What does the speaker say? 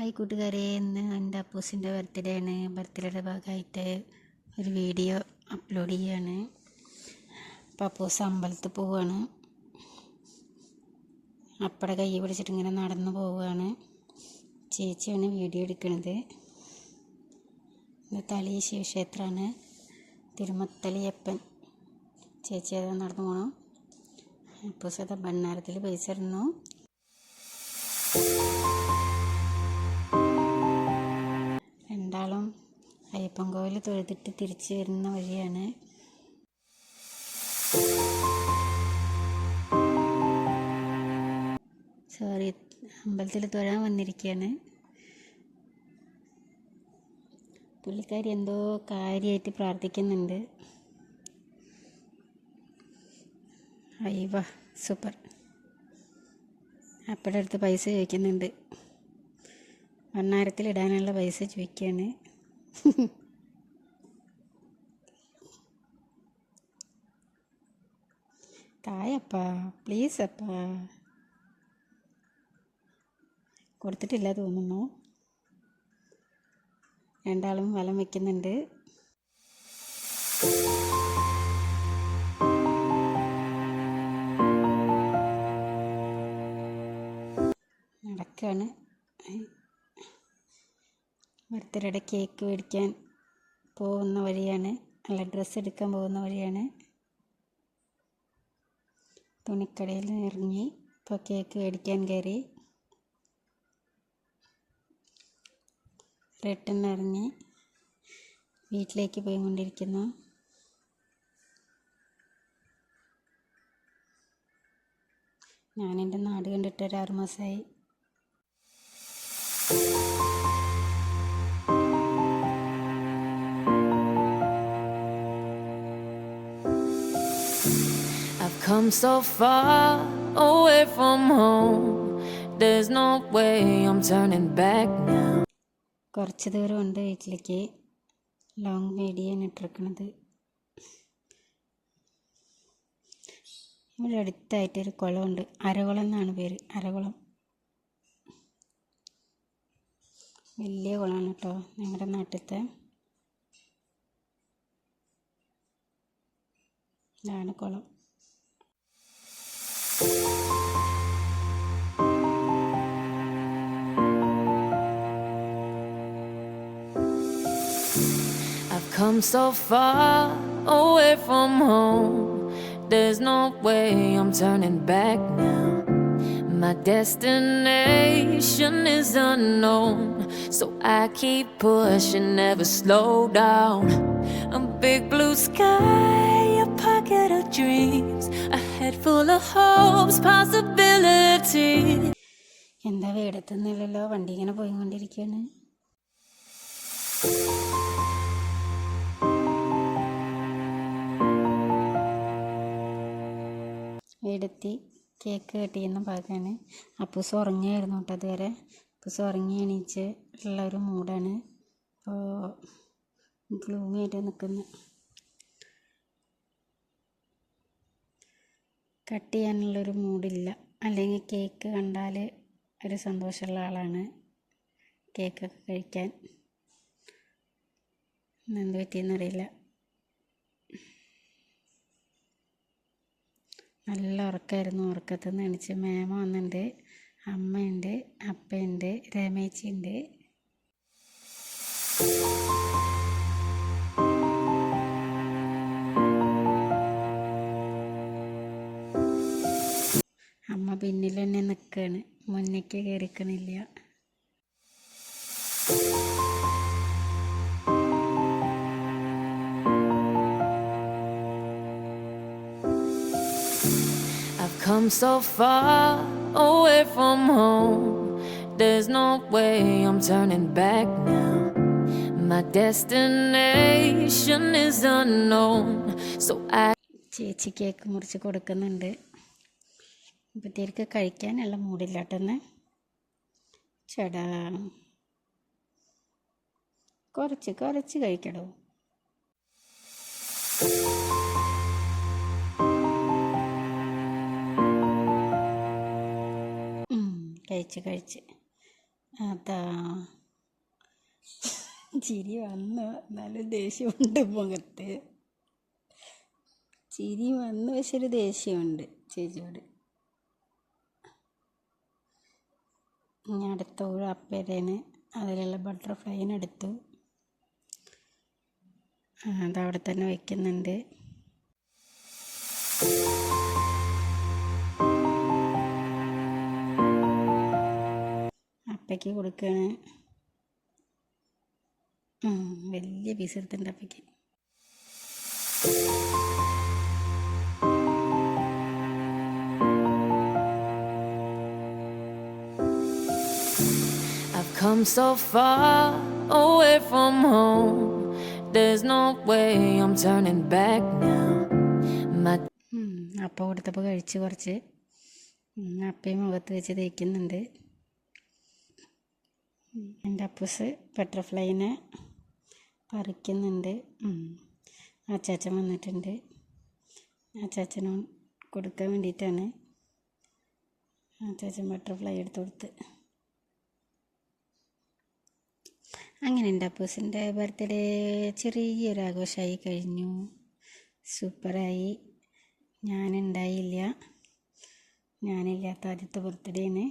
Hi കൂട്ടുകാരെ, ഇന്ന് എൻ്റെ അപ്പൂസിൻ്റെ ബർത്ത്ഡേ ആണ്. ബർത്ത്ഡേയുടെ ഭാഗമായിട്ട് ഒരു വീഡിയോ അപ്ലോഡ് ചെയ്യാണ്. അപ്പോൾ അപ്പൂസ് അമ്പലത്തിൽ പോവുകയാണ്. അപ്പടെ കൈ പിടിച്ചിട്ട് ഇങ്ങനെ നടന്നു പോവുകയാണ്. ചേച്ചിയാണ് വീഡിയോ എടുക്കുന്നത്. ഇത് തളി ശിവക്ഷേത്രമാണ്, തിരുമത്തളിയപ്പൻ. ചേച്ചി അത് നടന്നു പോകണം. അപ്പൂസ് അത് ഭണ്ണാരത്തിൽ പൈസ ഇടുന്നു. രണ്ടാളും അയ്യപ്പൻ കോവിൽ തൊഴുതിട്ട് തിരിച്ചു വരുന്ന വഴിയാണ്. അമ്പലത്തിൽ തൊഴാൻ വന്നിരിക്കുകയാണ്. പുള്ളിക്കാരി എന്തോ കാര്യമായിട്ട് പ്രാർത്ഥിക്കുന്നുണ്ട്. അയ്യവ സൂപ്പർ. അപ്പടെ അടുത്ത് പൈസ ചോദിക്കുന്നുണ്ട്. ഭണ്ണാരത്തിൽ ഇടാനുള്ള പൈസ ചോദിക്കുകയാണ്. തായപ്പാ പ്ലീസ് അപ്പാ. കൊടുത്തിട്ടില്ല തോന്നുന്നു. രണ്ടാളും വലം വയ്ക്കുന്നുണ്ട്. നടക്കുകയാണ്. ബർത്ത്ഡേയുടെ കേക്ക് മേടിക്കാൻ പോകുന്ന വഴിയാണ്, അല്ല ഡ്രസ്സ് എടുക്കാൻ പോകുന്ന വഴിയാണ്. തുണിക്കടയിൽ ഇറങ്ങി ഇപ്പോൾ കേക്ക് മേടിക്കാൻ കയറി. റിട്ടേൺ ഇറങ്ങി വീട്ടിലേക്ക് പോയിക്കൊണ്ടിരിക്കുന്നു. ഞാനെൻ്റെ നാട് കണ്ടിട്ട് ഒരു 6 മാസമായി. I've come so far away from home. There's no way I'm turning back now. കുറച്ച് ദൂരമുണ്ട് വീട്ടിലേക്ക്. ലോങ് വീഡിയോ ഇട്ടിരിക്കണത്. ഇവിടെ അടുത്തായിട്ടൊരു കുളമുണ്ട്. അരകുളം എന്നാണ് പേര്. അരകുളം വലിയ കുളമാണ് കേട്ടോ, ഞങ്ങളുടെ നാട്ടിലത്തെ. ഇതാണ് കുളം. I've come so far away from home. There's no way I'm turning back now. My destination is unknown, so I keep pushing, never slow down. A big blue sky, a pocket of dreams, a head full of hopes, possibilities. എന്താ വീടെത്തുന്നില്ലല്ലോ, വണ്ടി ഇങ്ങനെ പോയിക്കൊണ്ടിരിക്കുകയാണ്. വീടെത്തി. Cake cut ചെയ്യുന്ന ഭാഗമാണ്. അപ്പൂസ് ഉറങ്ങിയായിരുന്നു കേട്ടോ അതുവരെ. അപ്പൂസ് ഉറങ്ങി എണീച്ച് ഉള്ള ഒരു മൂഡാണ്. അപ്പോൾ ഗ്ലൂമിയായിട്ട് നിൽക്കുന്നു. കട്ട് ചെയ്യാനുള്ളൊരു മൂഡില്ല. അല്ലെങ്കിൽ കേക്ക് കണ്ടാൽ ഒരു സന്തോഷമുള്ള ആളാണ്, കേക്കൊക്കെ കഴിക്കാൻ. എന്ത് പറ്റിയെന്നറിയില്ല. നല്ല ഉറക്കമായിരുന്നു. ഉറക്കത്തിൽ നിന്ന് എണീച്ച് മേമ വന്നിട്ടുണ്ട്, അമ്മയുണ്ട്, അപ്പയുണ്ട്, രമേച്ചിയുണ്ട്. അമ്മ പിന്നിൽ തന്നെ നിൽക്കുകയാണ്, മുന്നേക്ക് കയറിക്കണില്ല. Come so far away from home. There's no way I'm turning back now. My destination is unknown, so I. ചേച്ചി കേക്ക് മുറിച്ച് കൊടുക്കുന്നുണ്ട്. ഇപ്പോഴത്തേക്ക് കഴിക്കാനുള്ള മൂടില്ലാട്ടെന്ന്. ചേടാ കുറച്ച് കഴിക്കടോ. കഴിച്ച് അതാ ചിരി വന്നു, എന്നാലും ദേഷ്യമുണ്ട് മുഖത്ത്. ചിരി വന്നു, പക്ഷെ ഒരു ദേഷ്യമുണ്ട് ചേച്ചിയോട്. ഇനി അടുത്ത ഒരു അപ്പേരേന് അതിലുള്ള ബട്ടർഫ്ലൈനെ എടുത്തു. അതവിടെ തന്നെ വയ്ക്കുന്നുണ്ട്. അപ്പയ്ക്ക് കൊടുക്കുകയാണ്. വലിയ പീസ് എടുത്തിട്ടുണ്ട് അപ്പയ്ക്ക്. I've come so far away from home. There's no way I'm turning back now. My അപ്പം കൊടുത്തപ്പോൾ കഴിച്ച് കുറച്ച്. അപ്പയും മുഖത്ത് വെച്ച് തേക്കുന്നുണ്ട്. എൻ്റെ അപ്പൂസ് ബട്ടർഫ്ലൈനെ പറിക്കുന്നുണ്ട്. അച്ചാച്ചൻ വന്നിട്ടുണ്ട്. അച്ചാച്ചനും കൊടുക്കാൻ വേണ്ടിയിട്ടാണ് അച്ചാച്ചൻ ബട്ടർഫ്ലൈ എടുത്ത് കൊടുത്ത്. അങ്ങനെ എൻ്റെ അപ്പൂസിൻ്റെ ബർത്ത്ഡേ ചെറിയൊരു ആഘോഷമായി കഴിഞ്ഞു. സൂപ്പറായി. ഞാനില്ലാത്ത ആദ്യത്തെ ബർത്ത്ഡേന്.